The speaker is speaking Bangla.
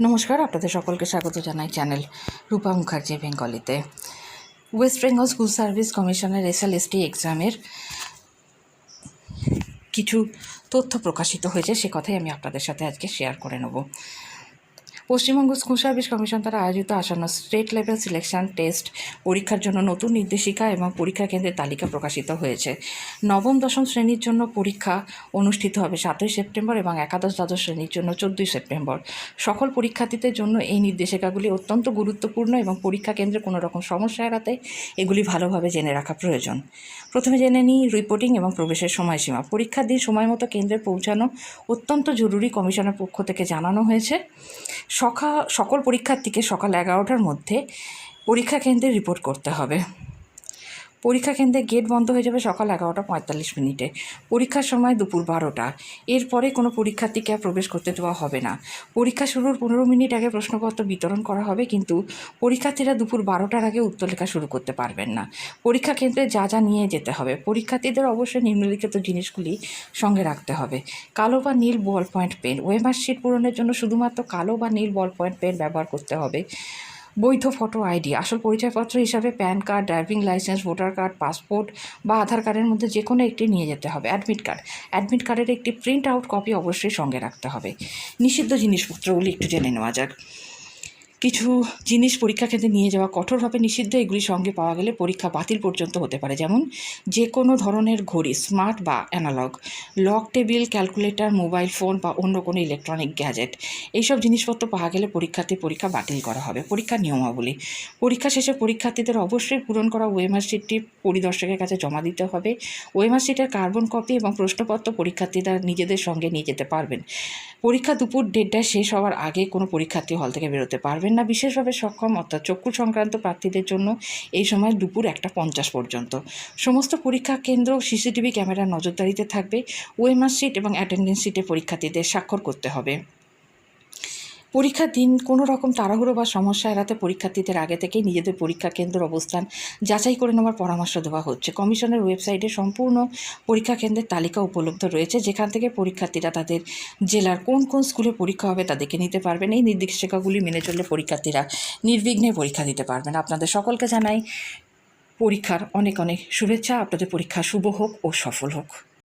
নমস্কার, আপনাদের সকলকে স্বাগত জানাই চ্যানেল রূপা মুখার্জি বেঙ্গলিতে। ওয়েস্ট বেঙ্গল স্কুল সার্ভিস কমিশনের SLST এক্সামের কিছু তথ্য প্রকাশিত হয়েছে, সে কথাই আমি আপনাদের সাথে আজকে শেয়ার করে নেব। পশ্চিমবঙ্গ স্কুল সার্ভিস কমিশন দ্বারা আয়োজিত আসন্ন স্টেট লেভেল সিলেকশন টেস্ট পরীক্ষার জন্য নতুন নির্দেশিকা এবং পরীক্ষা কেন্দ্রের তালিকা প্রকাশিত হয়েছে। নবম দশম শ্রেণীর জন্য পরীক্ষা অনুষ্ঠিত হবে 7ই সেপ্টেম্বর এবং একাদশ দ্বাদশ শ্রেণীর জন্য 14ই সেপ্টেম্বর। সকল পরীক্ষার্থীদের জন্য এই নির্দেশিকাগুলি অত্যন্ত গুরুত্বপূর্ণ এবং পরীক্ষা কেন্দ্রে কোনো রকম সমস্যা এড়াতে এগুলি ভালোভাবে জেনে রাখা প্রয়োজন। প্রথমে জেনে নিই রিপোর্টিং এবং প্রবেশের সময়সীমা। পরীক্ষার দিন সময় মতো কেন্দ্রে পৌঁছানো অত্যন্ত জরুরি, কমিশনের পক্ষ থেকে জানানো হয়েছে। সকল পরীক্ষার্থীকে সকাল 11টার মধ্যে পরীক্ষা কেন্দ্রে রিপোর্ট করতে হবে। পরীক্ষা কেন্দ্রে গেট বন্ধ হয়ে যাবে সকাল 11:45। পরীক্ষার সময় দুপুর 12টা। এরপরে কোনো পরীক্ষার্থীকে আর প্রবেশ করতে দেওয়া হবে না। পরীক্ষা শুরুর 15 মিনিট আগে প্রশ্নপত্র বিতরণ করা হবে, কিন্তু পরীক্ষার্থীরা দুপুর 12টার আগে উত্তর লেখা শুরু করতে পারবেন না। পরীক্ষা কেন্দ্রে যা যা নিয়ে যেতে হবে, পরীক্ষার্থীদের অবশ্যই নিম্নলিখিত জিনিসগুলি সঙ্গে রাখতে হবে। কালো বা নীল ball point pen. OMR sheet পূরণের জন্য শুধুমাত্র কালো বা নীল বল পয়েন্ট পেন ব্যবহার করতে হবে। বৈধ ফটো আইডি, আসল পরিচয়পত্র হিসাবে pan card, driving licence, voter card, passport বা আধার কার্ডের মধ্যে যে কোনো একটি নিয়ে যেতে হবে। অ্যাডমিট কার্ডের একটি প্রিন্ট আউট কপি অবশ্যই সঙ্গে রাখতে হবে। নিষিদ্ধ জিনিসপত্রগুলি একটু জেনে নেওয়া যাক। কিছু জিনিস পরীক্ষা কেন্দ্রে নিয়ে যাওয়া কঠোরভাবে নিষিদ্ধ। এগুলি সঙ্গে পাওয়া গেলে পরীক্ষা বাতিল পর্যন্ত হতে পারে। যেমন যে কোনো ধরনের ঘড়ি, স্মার্ট বা analogue, lock table, calculator, mobile phone বা অন্য কোনো ইলেকট্রনিক গ্যাজেট, এইসব জিনিসপত্র পাওয়া গেলে পরীক্ষার্থীর পরীক্ষা বাতিল করা হবে। পরীক্ষার নিয়মাবলী। পরীক্ষা শেষে পরীক্ষার্থীদের অবশ্যই পূরণ করা ওএমআর শিটটি পরিদর্শকের কাছে জমা দিতে হবে। ওএমআর শিটের কার্বন কপি এবং প্রশ্নপত্র পরীক্ষার্থীরা নিজেদের সঙ্গে নিয়ে যেতে পারবেন। পরীক্ষা দুপুর 1:30 শেষ হওয়ার আগে কোনো পরীক্ষার্থী হল থেকে বেরোতে পারবেন না। বিশেষভাবে সক্ষম অর্থাৎ চক্ষু সংক্রান্ত প্রার্থীদের জন্য এই সময় দুপুর 1:50 পর্যন্ত। সমস্ত পরীক্ষা কেন্দ্র সিসিটিভি ক্যামেরার নজরদারিতে থাকবে। ওএমআর শিট এবং অ্যাটেন্ডেন্স শিটে পরীক্ষার্থীদের স্বাক্ষর করতে হবে। পরীক্ষার দিন কোনো রকম তাড়াহুড়ো বা সমস্যা এড়াতে পরীক্ষার্থীদের আগে থেকেই নিজেদের পরীক্ষা কেন্দ্রের অবস্থান যাচাই করে নেওয়ার পরামর্শ দেওয়া হচ্ছে। কমিশনের ওয়েবসাইটে সম্পূর্ণ পরীক্ষা কেন্দ্রের তালিকা উপলব্ধ রয়েছে, যেখান থেকে পরীক্ষার্থীরা তাদের জেলার কোন কোন স্কুলে পরীক্ষা হবে তা দেখে নিতে পারবেন। এই নির্দেশিকাগুলি মেনে চললে পরীক্ষার্থীরা নির্বিঘ্নে পরীক্ষা দিতে পারবেন। আপনাদের সকলকে জানাই পরীক্ষার অনেক অনেক শুভেচ্ছা। আপনাদের পরীক্ষা শুভ হোক ও সফল হোক।